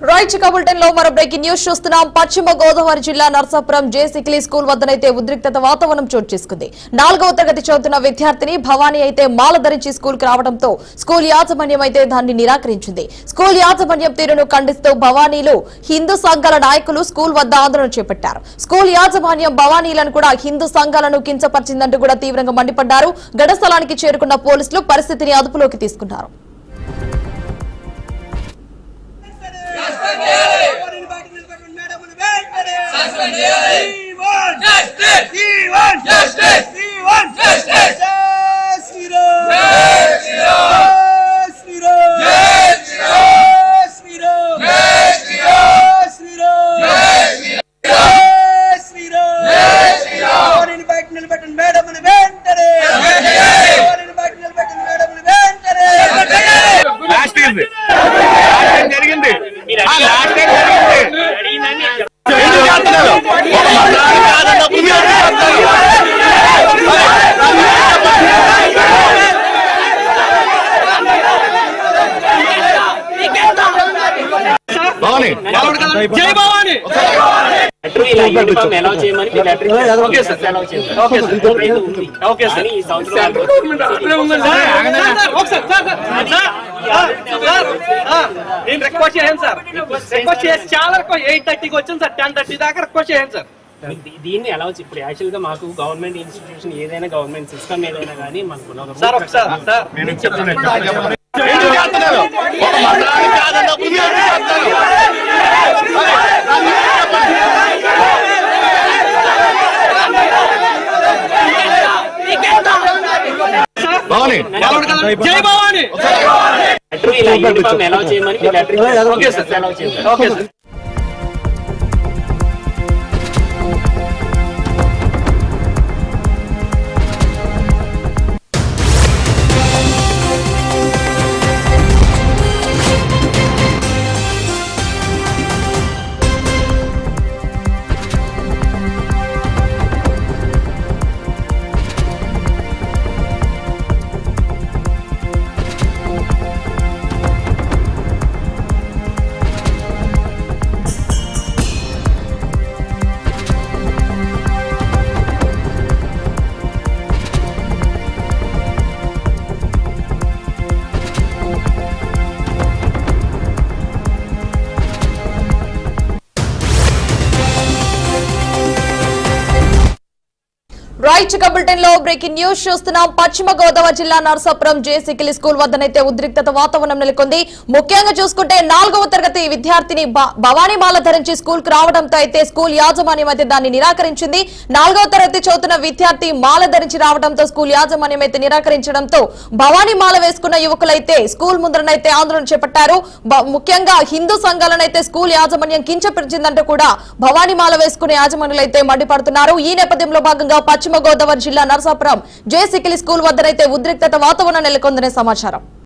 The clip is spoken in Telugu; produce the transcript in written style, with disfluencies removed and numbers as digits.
రైట్ బులెటిన్ లో మరో బ్రేకింగ్ న్యూస్ చూస్తున్నాం. పశ్చిమ గోదావరి జిల్లా నర్సాపురం జేసిక్లీ స్కూల్ వద్దనైతే ఉద్రిక్తత వాతావరణం చోటు చేసుకుంది. 4వ తరగతి చదువుతున్న విద్యార్థిని భవానీ అయితే మాల ధరించి స్కూల్ కు రావడంతో స్కూల్ యాజమాన్యం అయితే దాన్ని నిరాకరించింది. స్కూల్ యాజమాన్యం తీరును ఖండిస్తూ భవానీలు హిందూ సంఘాల నాయకులు స్కూల్ వద్ద ఆందోళన చేపట్టారు. స్కూల్ యాజమాన్యం భవానీలను కూడా హిందూ సంఘాలను కించపరిచిందంటూ కూడా తీవ్రంగా మండిపడ్డారు. ఘటన స్థలానికి చేరుకున్న పోలీసులు పరిస్థితిని అదుపులోకి తీసుకున్నారు. జై భవానీ నేను రిక్వెస్ట్ చేయండి సార్. రిక్వెస్ట్ చేసి చాలా 8:30కి వచ్చాను సార్. 10:30 దాకా రిక్వెస్ట్ చేయండి సార్. దీన్ని ఎలా వచ్చి ఇప్పుడు యాక్చువల్ గా మాకు గవర్నమెంట్ ఇన్స్టిట్యూషన్ ఏదైనా గవర్నమెంట్ సిస్టమ్ ఏదైనా కానీ మనకు సార్ ఒకసారి జై భవానీ ఎలా చేయమని రైట్ బులెటిన్ లో బ్రేకింగ్ న్యూస్ చూస్తున్నాం. పశ్చిమ గోదావరి జిల్లా నర్సాపురం జేసిక్లీ స్కూల్ వద్దనైతే ఉద్రిక్తత వాతావరణం నెలకొంది. ముఖ్యంగా చూసుకుంటే 4వ తరగతి విద్యార్థిని భవానీ మాల ధరించి స్కూల్ కు రావడంతో అయితే స్కూల్ యాజమాన్యం అయితే దాన్ని నిరాకరించింది. 4వ తరగతి చదువుతున్న విద్యార్థి మాల ధరించి రావడంతో స్కూల్ యాజమాన్యం అయితే నిరాకరించడంతో భవానీ మాల వేసుకున్న యువకులైతే స్కూల్ ముందరనైతే ఆందోళన చేపట్టారు. ముఖ్యంగా హిందూ సంఘాలనైతే స్కూల్ యాజమాన్యం కించపరిచిందంటూ కూడా భవానీ మాల వేసుకునే యాజమాన్యులైతే మండిపడుతున్నారు. ఈ నేపథ్యంలో భాగంగా పశ్చిమ గోదావరి జిల్లా నర్సాపురం జేసిక్లీ స్కూల్ వద్దనైతే ఉద్రిక్తత వాతావరణం నెలకొందనే సమాచారం.